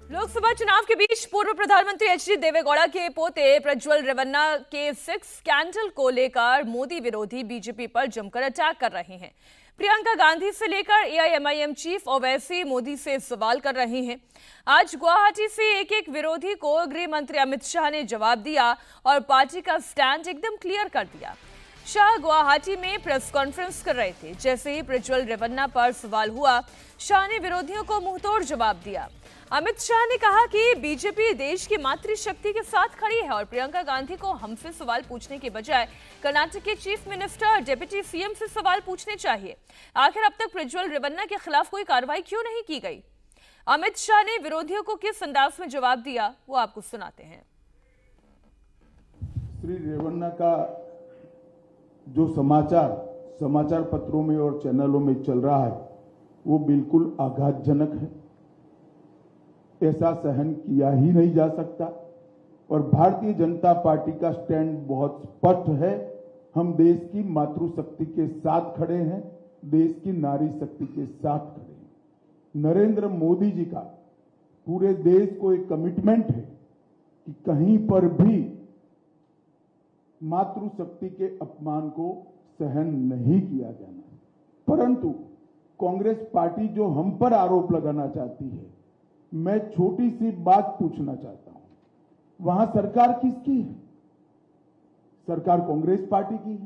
लोकसभा चुनाव के बीच पूर्व प्रधानमंत्री एचडी देवेगौड़ा के पोते प्रज्वल रेवन्ना के सेक्स स्कैंडल को लेकर मोदी विरोधी बीजेपी पर जमकर अटैक कर रहे हैं। प्रियंका गांधी से लेकर एआईएमआईएम चीफ ओवैसी मोदी से सवाल कर रहे हैं। आज गुवाहाटी से एक एक विरोधी को गृह मंत्री अमित शाह ने जवाब दिया और पार्टी का स्टैंड एकदम क्लियर कर दिया। शाह गुवाहाटी में प्रेस कॉन्फ्रेंस कर रहे थे। जैसे ही प्रज्वल रेवन्ना पर सवाल हुआ, शाह ने विरोधियों को मुंहतोड़ जवाब दिया। अमित शाह ने कहा कि बीजेपी देश की मातृशक्ति के साथ खड़ी है और प्रियंका गांधी को हमसे सवाल पूछने के बजाय कर्नाटक के चीफ मिनिस्टर और डिप्टी सीएम से सवाल पूछने चाहिए। आखिर अब तक प्रज्वल रेवन्ना के खिलाफ कोई कार्रवाई क्यों नहीं की गई? अमित शाह ने विरोधियों को किस अंदाज में जवाब दिया, वो आपको सुनाते हैं। श्री रेवन्ना का जो समाचार पत्रों में और चैनलों में चल रहा है वो बिल्कुल आघातजनक है। ऐसा सहन किया ही नहीं जा सकता और भारतीय जनता पार्टी का स्टैंड बहुत स्पष्ट है। हम देश की मातृशक्ति के साथ खड़े हैं, देश की नारी शक्ति के साथ खड़े हैं। नरेंद्र मोदी जी का पूरे देश को एक कमिटमेंट है कि कहीं पर भी मातृशक्ति के अपमान को सहन नहीं किया जाना। परंतु कांग्रेस पार्टी जो हम पर आरोप लगाना चाहती है, मैं छोटी सी बात पूछना चाहता हूं। वहां सरकार किसकी है? सरकार कांग्रेस पार्टी की है।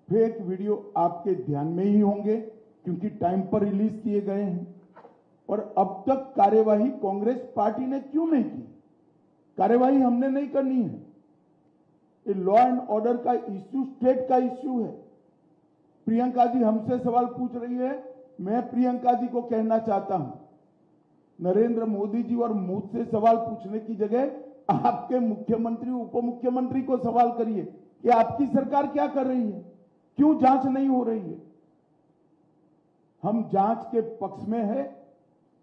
फेक वीडियो आपके ध्यान में ही होंगे क्योंकि टाइम पर रिलीज किए गए हैं। और अब तक कार्यवाही कांग्रेस पार्टी ने क्यों नहीं की? कार्यवाही हमने नहीं करनी है। ये लॉ एंड ऑर्डर का इश्यू स्टेट का इश्यू है। प्रियंका जी हमसे सवाल पूछ रही है। मैं प्रियंका जी को कहना चाहता हूं, नरेंद्र मोदी जी और मुझसे सवाल पूछने की जगह आपके मुख्यमंत्री उप मुख्यमंत्री को सवाल करिए कि आपकी सरकार क्या कर रही है, क्यों जांच नहीं हो रही है। हम जांच के पक्ष में है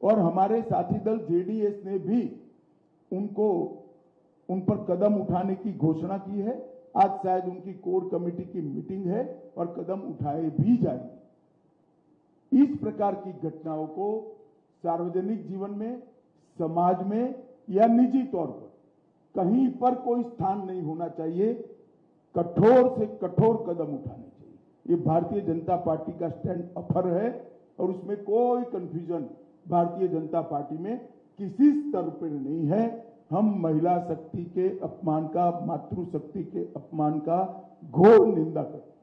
और हमारे साथी दल जेडीएस ने भी उन पर कदम उठाने की घोषणा की है। आज शायद उनकी कोर कमेटी की मीटिंग है और कदम उठाए भी जाएंगे। इस प्रकार की घटनाओं को सार्वजनिक जीवन में, समाज में या निजी तौर पर कहीं पर कोई स्थान नहीं होना चाहिए। कठोर से कठोर कदम उठाने चाहिए। ये भारतीय जनता पार्टी का स्टैंड अफर है और उसमें कोई कंफ्यूजन भारतीय जनता पार्टी में किसी स्तर पर नहीं है। हम महिला शक्ति के अपमान का, मातृशक्ति के अपमान का घोर निंदा करते हैं।